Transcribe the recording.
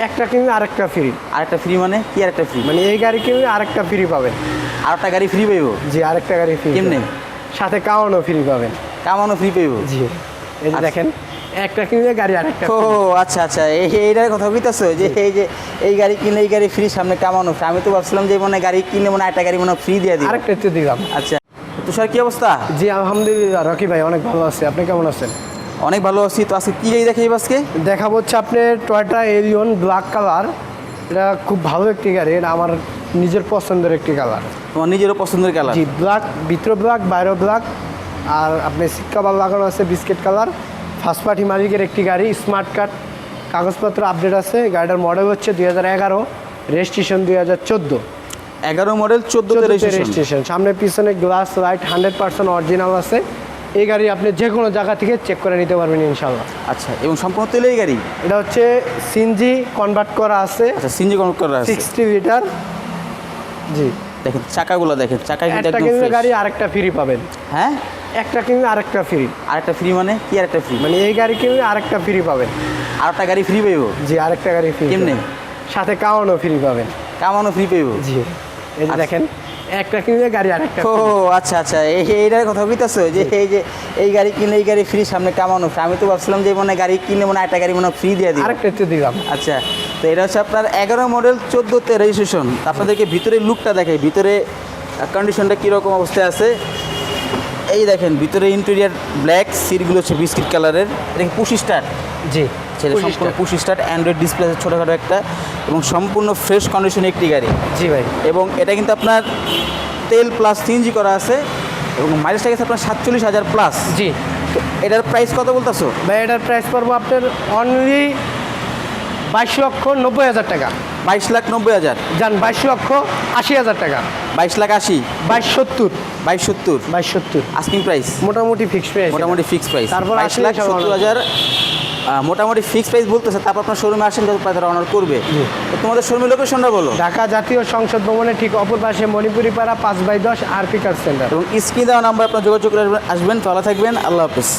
একটা কিনলে আরেকটা ফ্রি। আরেকটা ফ্রি মানে কি আরেকটা ফ্রি? মানে এই গাড়ি কিনলে আরেকটা ফ্রি পাবেন। আরেকটা গাড়ি ফ্রি পাইবো? জি, আরেকটা গাড়ি ফ্রি। কেমনে? সাথে কাওয়ানো ফ্রি পাবেন। কামানো ফ্রি পাইবো? জি, এই যে দেখেন, একটা কিনলে গাড়ি আরেকটা। ও আচ্ছা আচ্ছা, এইটার কথা কইতাছো যে এই গাড়ি কিনলে এই গাড়ি ফ্রি, সামনে কামানো ফ্রি। আমি তো ভাবছিলাম যে মানে গাড়ি কিনলে মানে একটা গাড়ি মানে ফ্রি দিয়ে দিই। আরেকটা তো দিলাম। আচ্ছা, তুষার কি অবস্থা? জি আলহামদুলিল্লাহ রকি ভাই, অনেক ভালো আছি। আপনি কেমন আছেন? অনেক ভালো আছি। তো আজকে কি গাড়ি দেখাই আজকে? দেখাবো হচ্ছে আপনার টয়োটা এলিয়ন ব্ল্যাক কালার। এটা খুব ভালো একটি গাড়ি, এটা আমার নিজের পছন্দের একটি কালার। তোমার নিজেরও পছন্দের কালার? জি, ব্ল্যাক, ভিতরে ব্ল্যাক, বাইরে ব্ল্যাক, আর আপনার সিট কাভার লাগানো আছে বিস্কিট কালার। ফার্স্ট পার্টি মালিকের একটি গাড়ি, স্মার্ট কার্ড, কাগজপত্র আপডেট আছে। গাড়িটার মডেল হচ্ছে 2011, রেজিস্ট্রেশন 2014। 11 model, 14 registration. সামনে পিছনে গ্লাস লাইট 100% অরিজিনাল আছে। এই গাড়ি আপনি যে কোনো জায়গা থেকে চেক করে নিতে পারবেন ইনশাল্লাহ। আচ্ছা, এবং সম্পূর্ণ তেলের গাড়ি? এটা হচ্ছে সিএনজি কনভার্ট করা আছে। আচ্ছা, সিএনজি কনভার্ট করা আছে 60 লিটার। জি, দেখেন চাকাগুলো, দেখেন চাকা কিন্তু একটা একদম কিনলে ফ্রেশ। গাড়ি আরেকটা ফ্রি পাবেন। হ্যাঁ, একটা কিনলে আরেকটা ফ্রি। আরেকটা ফ্রি মানে কি আরেকটা ফ্রি? মানে এই গাড়ি কিনলে আরেকটা ফ্রি পাবেন। আরেকটা গাড়ি ফ্রি পাইবো? জি, আরেকটা গাড়ি ফ্রি। কেমনে? সাথে কাওয়ানো ফ্রি পাবেন। কামানো ফ্রি পাইবো? জি, এই যে আচ্ছা। দেখেন, একটা কিনলে গাড়ি আরেকটা। ও আচ্ছা আচ্ছা, এইটার কথা কইতাছো যে এই গাড়ি কিনলে এই গাড়ি ফ্রি, সামনে কামানো ফ্রি। আমি তো ভাবছিলাম যে মানে গাড়ি কিনলে মানে একটা গাড়ি মানে ফ্রি দিয়ে দিই। আরেকটা তো দিলাম। আচ্ছা, তো এটা হচ্ছে আপনার 11 মডেল, 14তে রেজিস্ট্রেশন। আপনাদেরকে ভিতরে লুকটা দেখাই, ভিতরে কন্ডিশনটা কীরকম অবস্থায় আছে। এই দেখেন, ভিতরে ইন্টেরিয়ার ব্ল্যাক, সিটগুলো হচ্ছে বিস্কিট কালারের। এটা কি পুশ স্টার্ট? জি, সেটা সম্পূর্ণ পুশ স্টার্ট, অ্যান্ড্রয়েড ডিসপ্লে ছোটোখাটো একটা, এবং সম্পূর্ণ ফ্রেশ কন্ডিশনে একটি গাড়ি। জি ভাই। এবং এটা কিন্তু আপনার তেল প্লাস সিএনজি করা আছে, এবং মাইলেজটা গেছে আপনার 47,000 প্লাস। জি তো এটার প্রাইস কত বলতেছো? ভাই, এটার প্রাইস পড়বো আপনার অনলি 22,90,000 টাকা। 22,90,000? যান, 22,80,000 টাকা। 22,80,000? 22,70। 22,70? 22,70 আস্কিং প্রাইস? মোটামুটি ফিক্স প্রাইস। মোটামুটি ফিক্সড প্রাইস তারপর 22,70,000 মোটামুটি ফিক্সড প্রাইস বলতেছে। তারপর আপনার শোরুমে আসেন, যত প্রাইস অনার করবে। তো তোমাদের শোরুমের লোকেশনটা বলো। ঢাকা জাতীয় সংসদ ভবনের ঠিক অপর পাশে মণিপুরি পাড়া 5/10 আরপি কার সেন্টার। এবং স্ক্রিন দেওয়া নাম্বার আপনার যোগাযোগ করে আসবেন। ভালো থাকবেন, আল্লাহ হাফেজ।